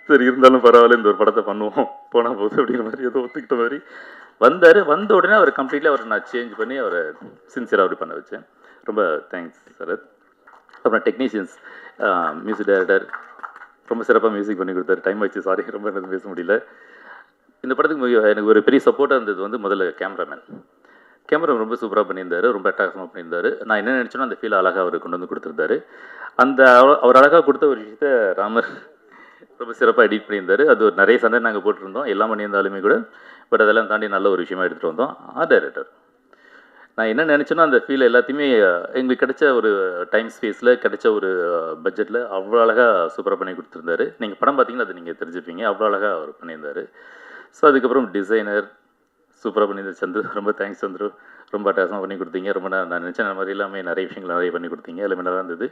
Speaker 4: சரி இருந்தாலும் பரவாயில்ல, இந்த ஒரு படத்தை பண்ணுவோம் போனால் போகுது அப்படிங்கிற மாதிரி ஏதோ ஒத்துக்கிட்ட மாதிரி வந்த உடனே அவர் கம்ப்ளீட்லி அவரை நான் சேஞ்ச் பண்ணி அவரை சின்சியராக அப்படி பண்ண வச்சேன். ரொம்ப தேங்க்ஸ் சரத். அப்புறம் டெக்னீஷியன்ஸ், மியூசிக் டைரக்டர் ரொம்ப சிறப்பாக மியூசிக் பண்ணி கொடுத்தாரு. டைம் ஆச்சு, சாரி ரொம்ப எனக்கு பேச முடியல. இந்த படத்துக்கு எனக்கு ஒரு பெரிய சப்போர்ட்டாக இருந்தது வந்து முதல்ல கேமராமேன் ரொம்ப சூப்பராக பண்ணியிருந்தார், ரொம்ப அட்டகாசமாக பண்ணியிருந்தார். நான் என்ன நினச்சேனோ அந்த ஃபீல் அழகாக அவர் கொண்டு வந்து கொடுத்துருந்தாரு. அந்த அவர் அழகாக கொடுத்த ஒரு விஷயத்தை ராமர் ரொம்ப சிறப்பாக எடிட் பண்ணியிருந்தார். அது ஒரு நிறைய சண்டை நாங்கள் போட்டிருந்தோம், எல்லாம் பண்ணியிருந்தாலுமே கூட. பட் அதெல்லாம் தாண்டி நல்ல ஒரு விஷயமா எடுத்துகிட்டு வந்தோம். டைரக்டர் நான் என்ன நினச்சேனோ அந்த ஃபீல் எல்லாத்தையுமே எங்களுக்கு கிடைச்ச ஒரு டைம் ஸ்பேஸில் கிடைச்ச ஒரு பட்ஜெட்டில் அவ்வளோ அழகாக சூப்பராக பண்ணி கொடுத்துருந்தாரு. நீங்கள் படம் பார்த்தீங்கன்னா அது நீங்கள் தெரிஞ்சுப்பீங்க, அவ்வளோ அழகாக அவர் பண்ணியிருந்தார். ஸோ அதுக்கப்புறம் டிசைனர் சூப்பராக பண்ணியிருந்தார் சந்துரு. ரொம்ப தேங்க்ஸ் சந்துரு, ரொம்ப அட்டகாசமாக பண்ணி கொடுத்தீங்க. ரொம்ப நான் நினச்ச மாதிரி எல்லாமே நிறைய விஷயங்கள் நிறைய பண்ணி கொடுத்தீங்க, எல்லாமே நல்லா இருந்தது.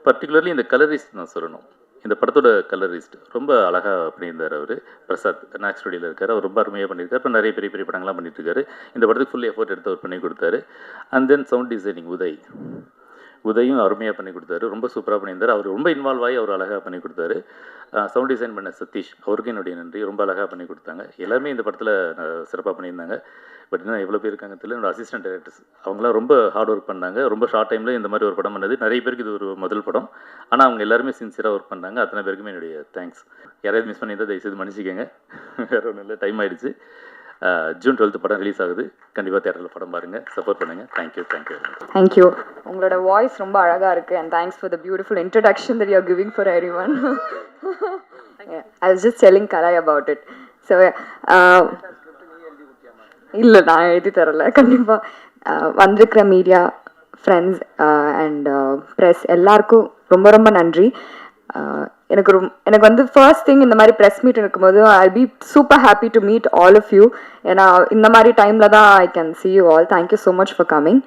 Speaker 4: பர்டிகுலர்லி இந்த கலரிஸ்ட் நான் சொல்லணும். இந்த படத்தோட கலரிஸ்ட் ரொம்ப அழகாக பண்ணியிருந்தார் அவர். பிரசாத் நாக் ஸ்டுடியோவில் இருக்கார், அவர் ரொம்ப அருமையாக பண்ணியிருக்காரு. இப்போ நிறைய பெரிய பெரிய படங்கள்லாம் பண்ணிட்டு இருக்காரு. இந்த படத்துக்கு ஃபுல் எஃபோர்ட் எடுத்து அவர் பண்ணி கொடுத்தாரு. அண்ட் தென் சவுண்ட் டிசைனிங் உதயும் அருமையாக பண்ணி கொடுத்தாரு, ரொம்ப சூப்பராக பண்ணியிருந்தார். அவர் ரொம்ப இன்வால்வ் ஆகி அவர் அழகாக பண்ணி கொடுத்தாரு. சவுண்ட் டிசைன் பண்ண சதீஷ், அவருக்கும் என்னுடைய நன்றி, ரொம்ப அழகாக பண்ணி கொடுத்தாங்க. எல்லாருமே இந்த படத்தில் சிறப்பாக பண்ணியிருந்தாங்க. பட் இன்னும் எவ்வளோ பேர் இருக்காங்க தெரியல. என்னோட அசிஸ்டன்ட் டைரக்டர்ஸ் அவங்களாம் ரொம்ப ஹார்ட் ஒர்க் பண்ணாங்க. ரொம்ப ஷார்ட் டைமில் இந்த மாதிரி ஒரு படம் பண்ணது நிறைய பேருக்கு இது ஒரு முதல் படம். ஆனால் அவங்க எல்லாருமே சின்சியராக ஒர்க் பண்ணாங்க. அத்தனை பேருக்குமே என்னுடைய தேங்க்ஸ். யாராவது மிஸ் பண்ணியிருந்தால் தயவுசெய்து மன்னிச்சிக்கங்க, வேறு ஒன்றும் இல்லை, டைம் ஆகிடுச்சு. ஜூன் 12 படம் ரிலீஸ் ஆகுது. கண்டிப்பாக தேட்டரில் படம் பாருங்கள், சப்போர்ட் பண்ணுங்கள்.
Speaker 1: தேங்க்யூ. உங்களோட வாய்ஸ் ரொம்ப அழகாக இருக்குது. And thanks for the beautiful introduction that you are giving for everyone. I was just telling Kalai about it. So இல்லை நான் எழுதி தரல. கண்டிப்பாக வந்திருக்கிற மீடியா ஃப்ரெண்ட்ஸ் அண்ட் ப்ரெஸ் எல்லாருக்கும் ரொம்ப ரொம்ப நன்றி. எனக்கு வந்து ஃபர்ஸ்ட் திங் இந்த மாதிரி ப்ரெஸ் மீட் இருக்கும்போது I be super happy to meet all of you. ஏன்னா இந்த மாதிரி டைமில் தான் I can see you all. Thank you so much for coming.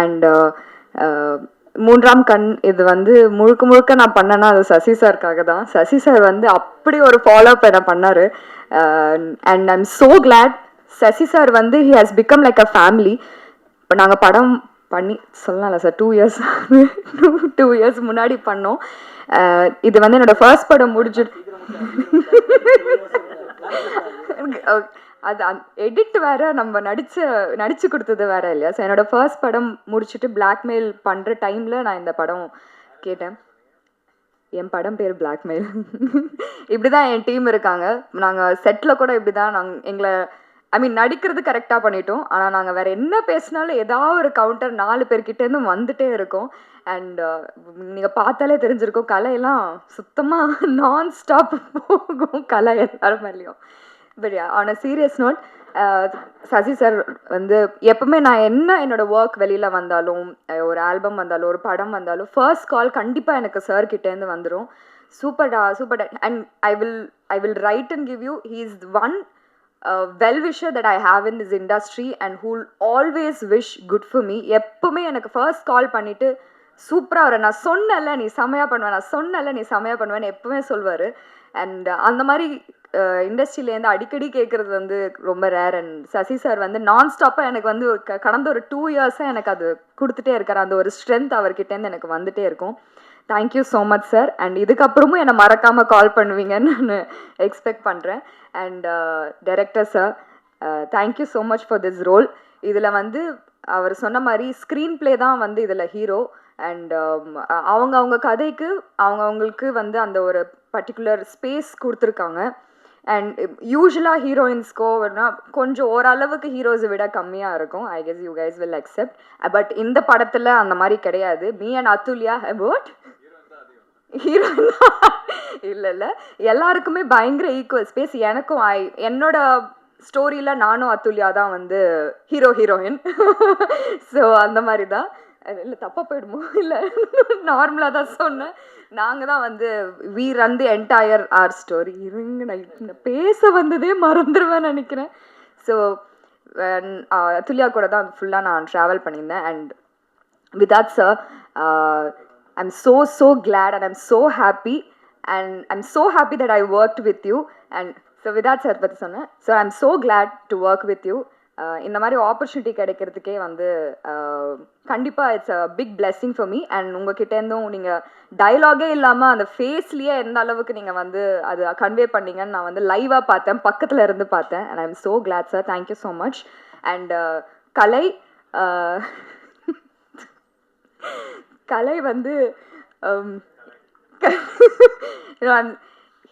Speaker 1: And மூன்றாம் கண் இது வந்து முழுக்க நான் பண்ணேன்னா அது சசி சாருக்காக தான். சசி சார் வந்து அப்படி ஒரு ஃபாலோ அப் என்ன பண்ணார். And I am so glad. Sasi sir வந்து he has become like a family. இப்போ நாங்கள் படம் பண்ணி சொல்லலாம்ல சார், 2 இயர்ஸ் முன்னாடி பண்ணோம். இது வந்து என்னோட ஃபர்ஸ்ட் படம் முடிஞ்சிட்டு அது எடிட் வேற, நம்ம நடிச்சு கொடுத்தது வேற இல்லையா. ஸோ என்னோட ஃபர்ஸ்ட் படம் முடிச்சுட்டு பிளாக்மெயில் பண்ணுற டைமில் நான் இந்த படம் கேட்டேன். என் படம் பேர் பிளாக்மெயில். இப்படி தான் என் டீம் இருக்காங்க. நாங்கள் செட்டில் கூட இப்படி தான் எங்களை நடிக்கிறது கரெக்டாக பண்ணிட்டோம். ஆனால் நாங்கள் வேறு என்ன பேசினாலும் ஏதாவது ஒரு கவுண்டர் 4 பேர்கிட்டேருந்து வந்துட்டே இருக்கோம். அண்ட் நீங்கள் பார்த்தாலே தெரிஞ்சிருக்கும், கலையெல்லாம் சுத்தமாக நான் ஸ்டாப் போகும் கலை எல்லாரும் மேலேயும். But on a serious note, Sasi sir வந்து எப்பவுமே நான் என்னோடய ஒர்க் வெளியில் வந்தாலும், ஒரு ஆல்பம் வந்தாலும், ஒரு படம் வந்தாலும் ஃபர்ஸ்ட் கால் கண்டிப்பாக எனக்கு சார் கிட்டேருந்து வந்துடும். சூப்பர்டா. And I will write and give you. He is one well-wisher that I have in this industry and who'll always wish good for me. எப்பவுமே எனக்கு ஃபர்ஸ்ட் கால் பண்ணிவிட்டு சூப்பராக வர, நான் சொன்னல நீ செமையாக பண்ணுவேன்னு எப்பவுமே சொல்வார். அண்ட் அந்த மாதிரி இண்டஸ்ட்ரியிலேருந்து அடிக்கடி கேட்குறது வந்து ரொம்ப ரேர். அண்ட் சசி சார் வந்து நான் ஸ்டாப்பாக எனக்கு வந்து கடந்த ஒரு 2 இயர்ஸாக எனக்கு அது கொடுத்துட்டே இருக்கார். அந்த ஒரு ஸ்ட்ரென்த் அவர்கிட்டேருந்து எனக்கு வந்துட்டே இருக்கும். Thank you so much sir. And இதுக்கப்புறமும் என்னை மறக்காமல் கால் பண்ணுவீங்கன்னு நான் எக்ஸ்பெக்ட் பண்ணுறேன். And director sir, thank you so much for this role. இதில் வந்து அவர் சொன்ன மாதிரி ஸ்க்ரீன் ப்ளே தான் வந்து இதில் ஹீரோ. அண்ட் அவங்க கதைக்கு அவங்களுக்கு வந்து அந்த ஒரு பர்டிகுலர் ஸ்பேஸ் கொடுத்துருக்காங்க. அண்ட் யூஸ்வலாக ஹீரோயின்ஸ்க்கோ கொஞ்சம் ஓரளவுக்கு ஹீரோஸை விட கம்மியாக இருக்கும். I guess you guys will accept. But இந்த படத்தில் அந்த மாதிரி கிடையாது. Me and Athulya what heroine இல்லை எல்லாருக்குமே பயங்கர ஈக்குவல் ஸ்பேஸ். எனக்கும் என்னோட ஸ்டோரியில் நானும் அதுல்யா தான் வந்து ஹீரோயின். ஸோ அந்த மாதிரி தான். இல்லை தப்பாக போயிடுமோ? இல்லை நார்மலாக தான் சொன்னேன். நாங்கள் தான் வந்து we run the entire our story. இருங்க நான் பேச வந்ததே மறந்துடுவேன் நினைக்கிறேன். ஸோ அதுல்யா கூட தான் ஃபுல்லாக நான் ட்ராவல் பண்ணியிருந்தேன். And with that sir I'm so glad and I'm so happy and I'm so happy that I worked with you. And so with that sir பற்றி சொன்னேன். So I'm so glad to work with you. இந்த மாதிரி ஆப்பர்ச்சுனிட்டி கிடைக்கிறதுக்கே வந்து கண்டிப்பாக it's a big blessing for me. And உங்ககிட்டேருந்தும் நீங்கள் டைலாகே இல்லாமல் அந்த ஃபேஸ்லேயே எந்த அளவுக்கு நீங்கள் வந்து அது கன்வே பண்ணீங்கன்னு நான் வந்து லைவாக பார்த்தேன், பக்கத்தில் இருந்து பார்த்தேன். And I am so glad sir, thank you so much. And Kalai வந்து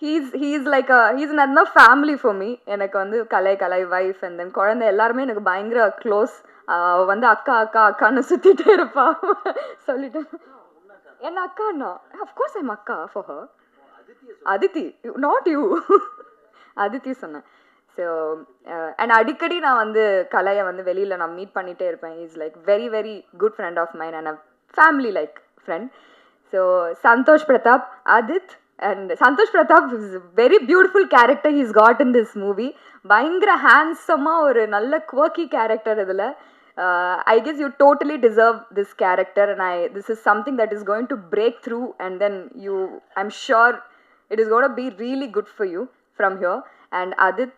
Speaker 1: he's another family for me. எனக்கு வந்து கலை வைஃப் அண்ட் தென் குழந்தை எல்லாருமே எனக்கு பயங்கர க்ளோஸ். வந்து அக்கான்னு சுற்றிட்டே இருப்பா. சொல்லிட்டேன் என்ன அக்காண்ணா. அஃப்கோர்ஸ் ஐம் அக்கா for her. Aditi, not you. Aditi சொன்னேன். ஸோ அண்ட் அடிக்கடி நான் வந்து கலையை வந்து வெளியில் நான் மீட் பண்ணிகிட்டே இருப்பேன். Is like very very good friend of mine and a family like friend. So Santosh Pratap, Adit, and Santosh Pratap is a very beautiful character he's got in this movie. பயங்கர handsome-ஆ ஒரு நல்ல quirky character இதில். I guess you totally deserve this character and this is something that is going to break through and then I'm sure it is going to be really good for you from here. And Adit,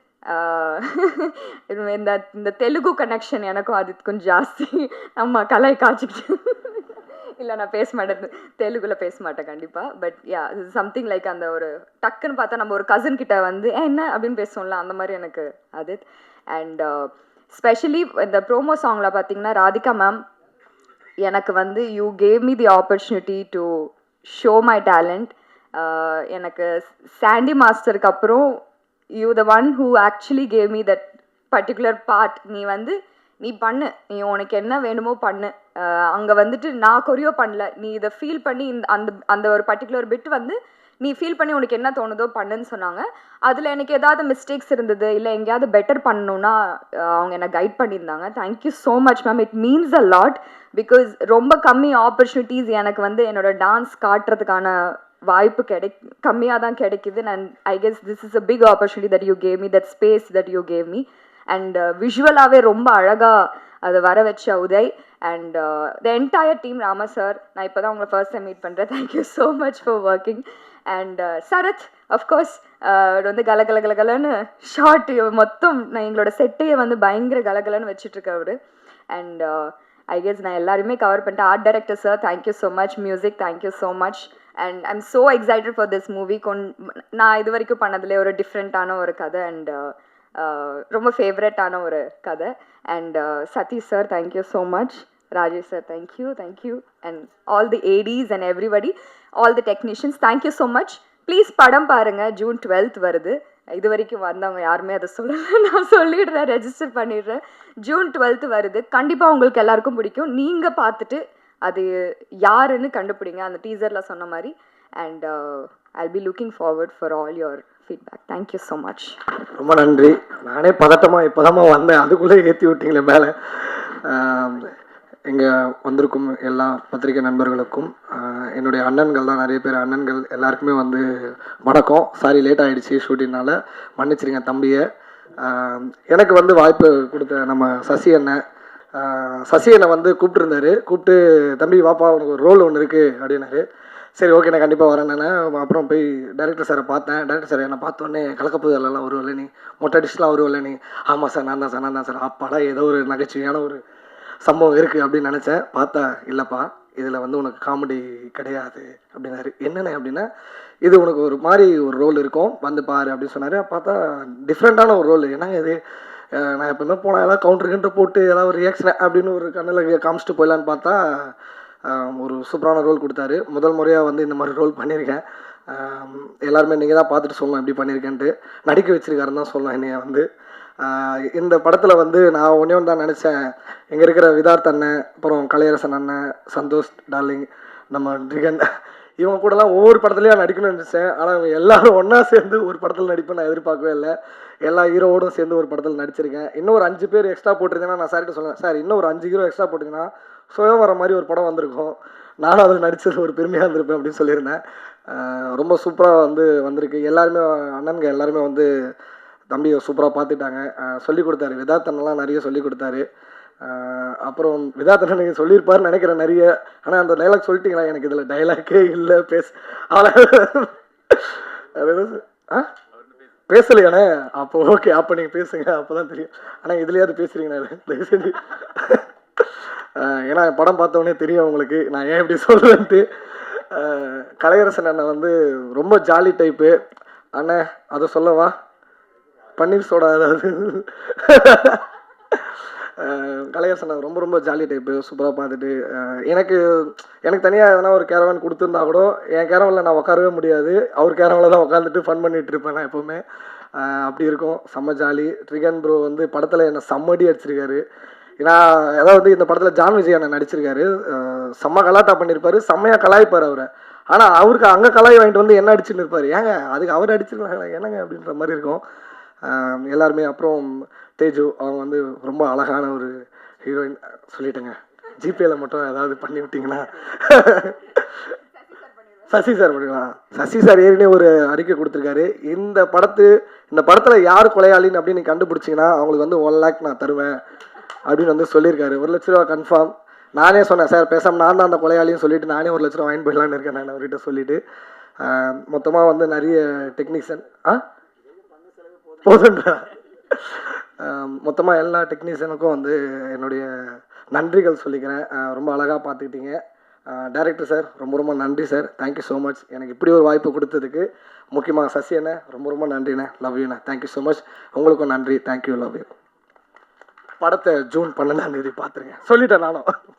Speaker 1: இந்த தெலுங்கு கனெக்ஷன் எனக்கும் அதுக்கும் ஜாஸ்தி. நம்ம கலை காய்ச்சிக்கிட்டு இல்லை நான் பேச மாட்டேன், தெலுங்குல பேச மாட்டேன் கண்டிப்பாக. பட் யா சம்திங் லைக் அந்த ஒரு டக்குன்னு பார்த்தா நம்ம ஒரு கசின் கிட்ட வந்து என்ன அப்படின்னு பேசுவோம்ல, அந்த மாதிரி எனக்கு அது. அண்ட் ஸ்பெஷலி இந்த ப்ரோமோ சாங்கில் பார்த்தீங்கன்னா ராதிகா மேம் எனக்கு வந்து you gave me the opportunity to show my talent. எனக்கு சாண்டி மாஸ்டருக்கு அப்புறம் you the one who actually cave me that particular part. நீ பண்ணு, நீ உனக்கு என்ன வேணுமோ பண்ணு. அங்கே வந்துட்டு நான் கொரியோ பண்ணல, நீ இதை ஃபீல் பண்ணி அந்த ஒரு பர்டிகுலர் பிட் வந்து நீ ஃபீல் பண்ணி உனக்கு என்ன தோணுதோ பண்ணுன்னு சொன்னாங்க. அதில் எனக்கு ஏதாவது மிஸ்டேக்ஸ் இருந்தது இல்லை எங்கேயாவது பெட்டர் பண்ணணுன்னா அவங்க என்னை கைட் பண்ணியிருந்தாங்க. Thank you so much ma'am. It means a lot because ரொம்ப கம்மி ஆப்பர்ச்சுனிட்டிஸ் எனக்கு வந்து என்னோட டான்ஸ் காட்டுறதுக்கான வாய்ப்பு கம்மியாக தான் கிடைக்குது. And I guess this is a big opportunity that you gave me, that space that you gave me. And விஷுவலாகவே ரொம்ப அழகாக அதை வர வச்ச Uday and the entire team. Rama sir, நான் இப்போ தான் உங்களை ஃபர்ஸ்ட் டைம் மீட் பண்ணுறேன். Thank you so much for working. And Sarath of course வந்து கலகலன்னு ஷார்ட் மொத்தம் நான் எங்களோட செட்டையை வந்து பயங்கர கலகலன்னு வச்சுட்ருக்கவர். அண்ட் ஐ கெஸ் நான் எல்லாருமே கவர் பண்ணிட்டேன். Art director sir, thank you so much. Music, thank you so much. And I am so excited for this movie. நான் இது வரைக்கும் பண்ணதுலேயே ஒரு டிஃப்ரெண்ட்டான ஒரு கதை அண்ட் ரொம்ப ஃபேவரட்டான ஒரு கதை. And Satish sir, thank you so much. Rajesh sir, thank you. And all the ADs and everybody, all the technicians, thank you so much. Please படம் பாருங்கள், ஜூன் 12th வருது. இது வரைக்கும் வந்தவங்க யாருமே அதை சொல்லலை, நான் சொல்லிடுறேன், ரெஜிஸ்டர் பண்ணிடுறேன். ஜூன் 12th வருது. கண்டிப்பாக உங்களுக்கு எல்லாருக்கும் பிடிக்கும். நீங்கள் பார்த்துட்டு அது யாருன்னு கண்டுபிடிங்க, அந்த டீசரில் சொன்ன மாதிரி. And I'll be looking forward for all your feedback. Thank you so much.
Speaker 5: ரொம்ப நன்றி. நானே பதட்டமாக இப்போதாம்மா வந்தேன், அதுக்குள்ளே ஏற்றி விட்டீங்களே மேலே. இங்கே வந்திருக்கும் எல்லா பத்திரிகை நண்பர்களுக்கும், என்னுடைய அண்ணன்கள் தான் நிறைய பேர், அண்ணன்கள் எல்லாருக்குமே வந்து வணக்கம். சாரி லேட் ஆகிடுச்சு ஷூட்டிங்னால, மன்னிச்சிருங்க தம்பியை. எனக்கு வந்து வாய்ப்பு கொடுத்த நம்ம சசி அண்ணன் வந்து கூப்பிட்டுருந்தாரு. கூப்பிட்டு தம்பி வாப்பா உனக்கு ஒரு ரோல் ஒன்று இருக்குது அப்படின்னாரு. சரி ஓகே நான் கண்டிப்பாக வரேன். அப்புறம் போய் டைரக்டர் சாரை பார்த்தேன். டைரக்டர் சார் என்னை பார்த்தோன்னே கலக்கப்புதெல்லாம் வருவல்ல நீ, மொட்டை அடிச்சுலாம் வருவல்ல நீ. ஆமாம் சார் நான் தான் சார். அப்பாடா ஏதோ ஒரு நகைச்சுவையான ஒரு சம்பவம் இருக்குது அப்படின்னு நினச்சேன். பார்த்தா இல்லைப்பா இதில் வந்து உனக்கு காமெடி கிடையாது அப்படின்னாரு. என்னென்ன அப்படின்னா இது உனக்கு ஒரு மாதிரி ஒரு ரோல் இருக்கும் வந்து பாரு அப்படின்னு சொன்னார். பார்த்தா டிஃப்ரெண்ட்டான ஒரு ரோல். என்னங்க இது நான் எப்பவுமே போனால் ஏதாவது கவுண்டர் போட்டு ஏதாவது ஒரு ரியாக்ஷன் அப்படின்னு ஒரு கண்ணில் காமிச்சிட்டு போயிடலான்னு பார்த்தா ஒரு சூப்பரான ரோல் கொடுத்தாரு. முதல் முறையாக வந்து இந்த மாதிரி ரோல் பண்ணியிருக்கேன். எல்லாருமே நீங்கள் தான் பார்த்துட்டு சொல்லணும் எப்படி பண்ணியிருக்கேன்ட்டு. நடிக்க வச்சிருக்காருன்னு தான் சொல்லணும் என்னைய வந்து. இந்த படத்தில் வந்து நான் ஒன்றே ஒன்று தான் நினச்சேன். இங்கே இருக்கிற விதார்த் அண்ணன், அப்புறம் கலையரசன் அண்ணன், சந்தோஷ் டார்லிங், நம்ம ட்ரிகன், இவங்க கூடலாம் ஒவ்வொரு படத்துலையும் நடிக்கணும்னு நினச்சேன். ஆனால் இவங்க எல்லோரும் ஒன்றா சேர்ந்து ஒரு படத்தில் நடிப்பேன் நான் எதிர்பார்க்கவே இல்லை. எல்லா ஹீரோவோடும் சேர்ந்து ஒரு படத்தில் நடிச்சிருக்கேன். இன்னும் ஒரு 5 பேர் எக்ஸ்ட்ரா போட்டிருந்தேன்னா நான் சார்கிட்ட சொல்லுவேன், சார் இன்னும் ஒரு 5 ஹீரோ எக்ஸ்ட்ரா போட்டிங்கன்னா சுயவரம் மாதிரி ஒரு படம் வந்திருக்கும், நானும் அதில் நடித்தது ஒரு பெருமையாக இருந்திருப்பேன் அப்படின்னு சொல்லியிருந்தேன். ரொம்ப சூப்பராக வந்து வந்திருக்கு. எல்லாருமே அண்ணனுங்க எல்லாருமே வந்து தம்பியை சூப்பராக பார்த்துட்டாங்க. சொல்லிக் கொடுத்தாரு, விதார்த் அண்ணன்லாம் நிறைய சொல்லிக் கொடுத்தாரு. அப்புறம் விதார்த் அண்ணன் நீங்கள் சொல்லியிருப்பாருன்னு நினைக்கிறேன் நிறைய. ஆனால் அந்த டைலாக் சொல்லிட்டீங்களா? எனக்கு இதில் டைலாக்கே இல்லை பேசலையாண்ணே? அப்போ ஓகே, அப்போ நீங்கள் பேசுங்க, அப்போ தான் தெரியும். ஆனால் இதுலையாவது பேசுகிறீங்கண்ணா தயவு செஞ்சு. ஏன்னா படம் பார்த்தோன்னே தெரியும் உங்களுக்கு நான் ஏன் இப்படி சொல்கிறேன்ட்டு. கலையரசன் அண்ணன் வந்து ரொம்ப ஜாலி டைப்பு அண்ணன். அதை சொல்லவா? பன்னீர் சோடா ஏதாவது. கலையரசன் ரொம்ப ரொம்ப ஜாலி டைப்பு, சூப்பராக பார்த்துட்டு. எனக்கு தனியாக எதனா ஒரு கேரவன் கொடுத்துருந்தா கூட என் கேரவனில் நான் உட்காரவே முடியாது. அவர் கேரவனில் தான் உட்காந்துட்டு ஃபன் பண்ணிகிட்டு இருப்பேன் நான் எப்போவுமே. அப்படி இருக்கும், செம்ம ஜாலி. ட்ரிகன் ப்ரோ வந்து படத்தில் என்னை செம்மடி அடிச்சிருக்காரு. ஏன்னா அதாவது இந்த படத்தில் ஜான் விஜய் அண்ணன் நடிச்சிருக்காரு. செம்ம கலாட்டா பண்ணியிருப்பார், செம்மையாக கலாய்ப்பார் அவரை. ஆனால் அவருக்கு அங்கே கலாய் வாங்கிட்டு வந்து என்ன அடிச்சுன்னு இருப்பார். ஏங்க அதுக்கு அவர் அடிச்சிருக்காங்க என்னங்க அப்படின்ற மாதிரி இருக்கும் எல்லாருமே. அப்புறம் தேஜு அவங்க வந்து ரொம்ப அழகான ஒரு ஹீரோயின். சொல்லிட்டேங்க, ஜிபேல மட்டும் ஏதாவது பண்ணி விட்டிங்கன்னா. சசி சார் பண்ணிக்கலாம். சசி சார் ஏற்கனவே ஒரு அறிக்கை கொடுத்துருக்காரு. இந்த படத்தில் யார் கொலையாளின்னு அப்படின்னு நீங்கள் கண்டுபிடிச்சிங்கன்னா அவங்களுக்கு வந்து 1 lakh நான் தருவேன் அப்படின்னு வந்து சொல்லியிருக்காரு. 1 லட்ச ரூபா கன்ஃபார்ம். நானே சொன்னேன், சார் பேசாமல் நான் தான் அந்த கொலையாளின்னு சொல்லிட்டு நானே 1 லட்ச ரூபா வாங்கி போயிடலான்னு இருக்கேன் நான் அவர்கிட்ட சொல்லிவிட்டு. மொத்தமாக வந்து நிறைய டெக்னீஷியன் போதுன்றா மொத்தமாக எல்லா டெக்னீஷியனுக்கும் வந்து என்னுடைய நன்றிகள் சொல்லிக்கிறேன். ரொம்ப அழகாக பார்த்துக்கிட்டீங்க. டைரக்டர் சார் ரொம்ப ரொம்ப நன்றி சார், தேங்க்யூ ஸோ மச். எனக்கு இப்படி ஒரு வாய்ப்பு கொடுத்ததுக்கு முக்கியமாக சசி அண்ணே ரொம்ப ரொம்ப நன்றிண்ணே, லவ் யூண்ணே, தேங்க்யூ ஸோ மச். உங்களுக்கும் நன்றி, தேங்க்யூ, லவ் யூ. படத்தை ஜூன் 12ஆம் தேதி பார்த்துருங்க சொல்லிட்டேன் நானும்.